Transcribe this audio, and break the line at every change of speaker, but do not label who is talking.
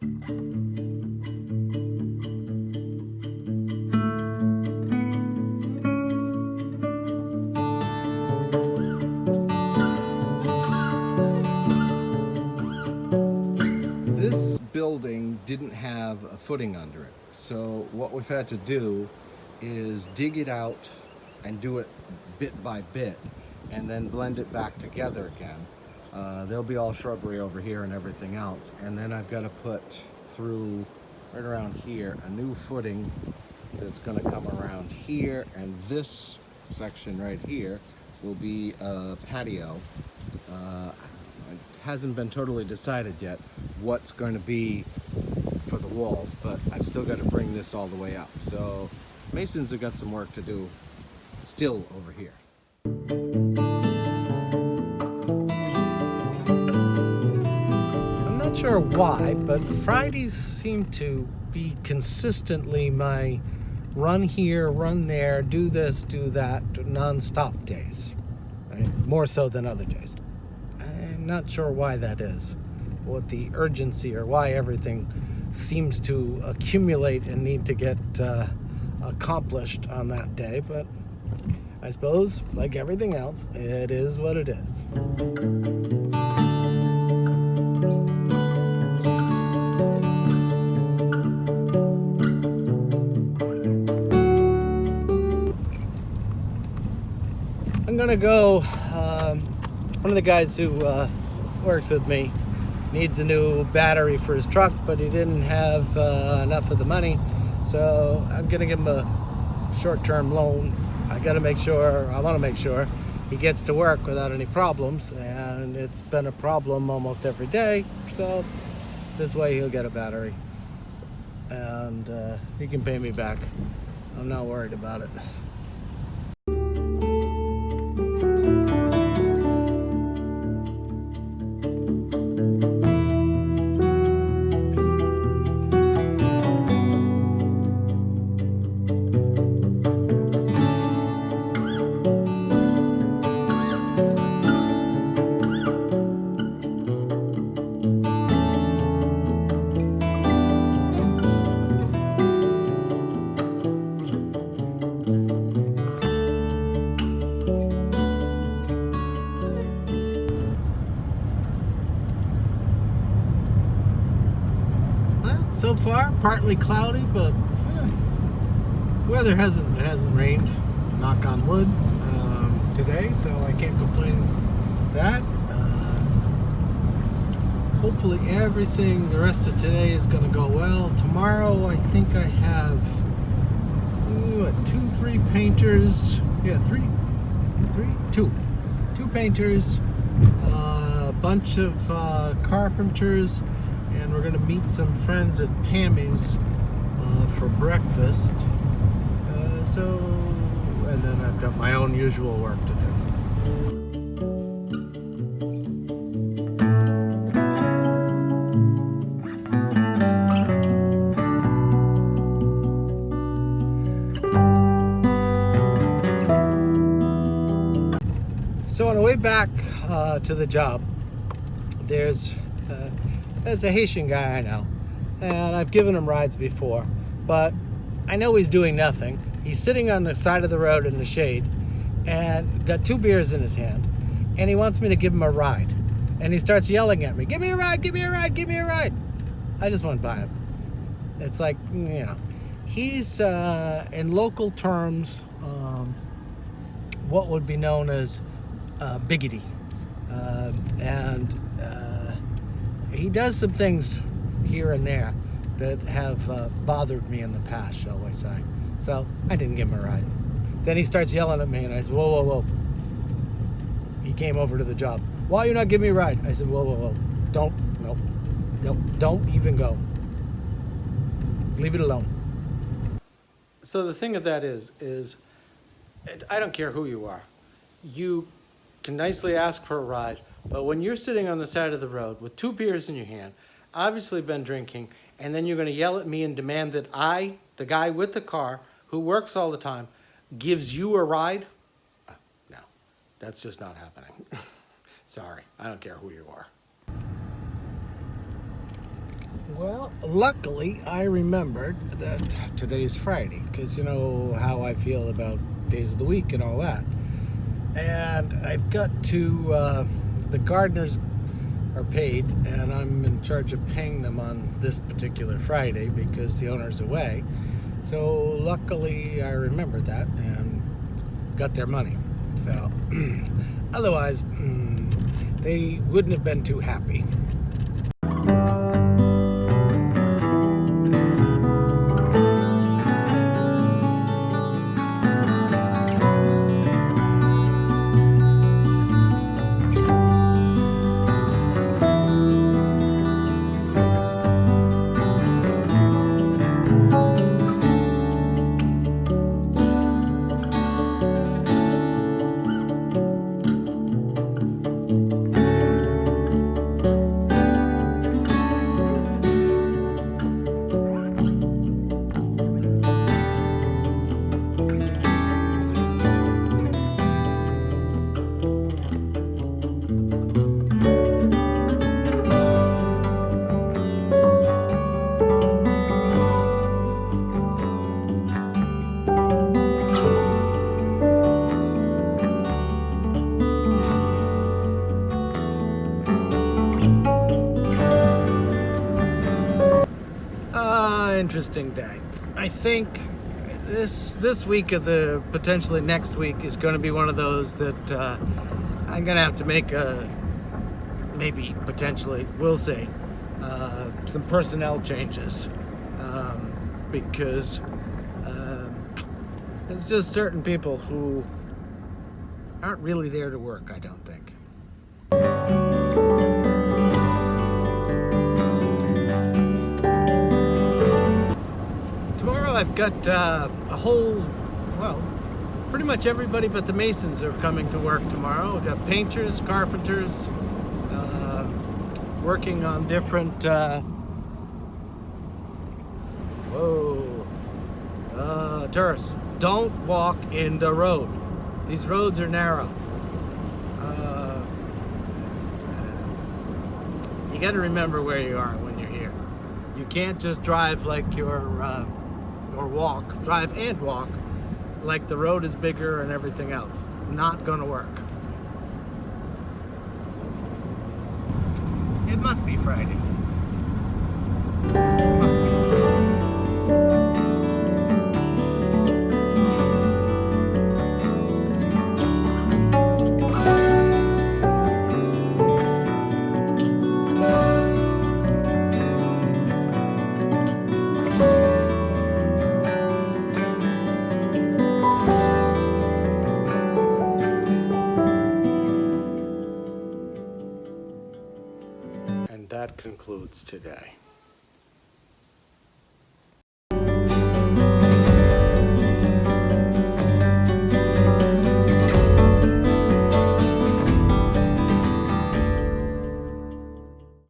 This building didn't have a footing under it, so what we've had to do is dig it out and do it bit by bit and then blend it back together again. There'll be all shrubbery over here and everything else, and then I've got to put through right around here a new footing that's going to come around here, and this section right here will be a patio. It hasn't been totally decided yet what's going to be for the walls, but I've still got to bring this all the way up. So masons have got some work to do still over here.
I'm not sure why, but Fridays seem to be consistently my run here, run there, do this, do that, non-stop days, right? More so than other days. I'm not sure why that is, what the urgency or why everything seems to accumulate and need to get accomplished on that day, but I suppose, like everything else, it is what it is. I'm gonna go, one of the guys who works with me needs a new battery for his truck, but he didn't have enough of the money, so I'm gonna give him a short-term loan. I want to make sure he gets to work without any problems, and it's been a problem almost every day, so this way he'll get a battery and he can pay me back. I'm not worried about it. So far, partly cloudy, but weather hasn't rained, knock on wood, today, so I can't complain that. Hopefully everything, the rest of today is going to go well. Tomorrow, I think I have, three painters, two painters, a bunch of carpenters, and we're going to meet some friends at Pammy's for breakfast. And then I've got my own usual work to do. So on the way back to the job, there's a Haitian guy I know, and I've given him rides before, but I know he's doing nothing. He's sitting on the side of the road in the shade and got 2 beers in his hand, and he wants me to give him a ride, and he starts yelling at me, "Give me a ride, give me a ride, give me a ride." I just went by him. It's like, he's in local terms what would be known as biggity, and he does some things here and there that have bothered me in the past, shall we say. So I didn't give him a ride. Then he starts yelling at me, and I said, whoa, whoa, whoa. He came over to the job. "Why are you not giving me a ride?" I said, whoa, whoa, whoa. Don't even go. Leave it alone. So the thing of that is I don't care who you are. You can nicely ask for a ride, but when you're sitting on the side of the road with 2 beers in your hand, obviously been drinking, and then you're going to yell at me and demand that I, the guy with the car, who works all the time, gives you a ride? No, that's just not happening. Sorry, I don't care who you are. Well, luckily I remembered that today's Friday, because you know how I feel about days of the week and all that. And I've got to, the gardeners are paid, and I'm in charge of paying them on this particular Friday because the owner's away. So luckily I remembered that and got their money. So otherwise, they wouldn't have been too happy. Interesting day. I think this week of the potentially next week is going to be one of those that I'm going to have to make maybe potentially, we'll see, some personnel changes because it's just certain people who aren't really there to work, I don't think. I've got a whole, well, pretty much everybody but the masons are coming to work tomorrow. We've got painters, carpenters, working on different, tourists. Don't walk in the road. These roads are narrow. You got to remember where you are when you're here. You can't just drive like you're or drive and walk like the road is bigger and everything else. Not gonna work. It must be Friday. Must be. That concludes today.